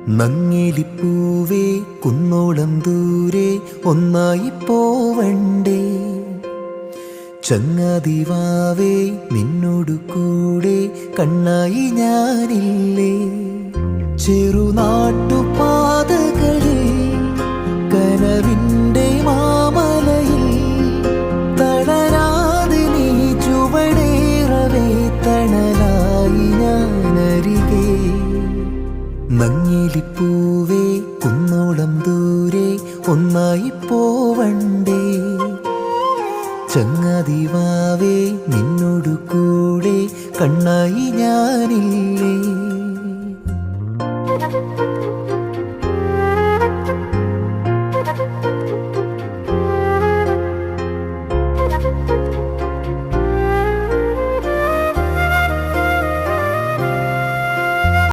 നങ്ങിലിപ്പൂവേ കുന്നോളം ദൂരെ ഒന്നായി പോവണ്ടേ, ചങ്ങാതിവാവേ നിന്നോടു കൂടെ കണ്ണായി ഞാനില്ലേ. ചെറുനാട്ടുപാതകളിൽ കനവിൻ്റെ മാമലയിൽ തളരാതെ നീ ചുവടേറവേ തണലായി ഞാനരികെ. നങ്ങിലിപ്പൂവേ കുന്നോളം ദൂരെ ഒന്നായി പോവണ്ടേ, ചങ്ങാതിവാവേ നിന്നോടു കൂടെ കണ്ണായി ഞാനില്ലേ.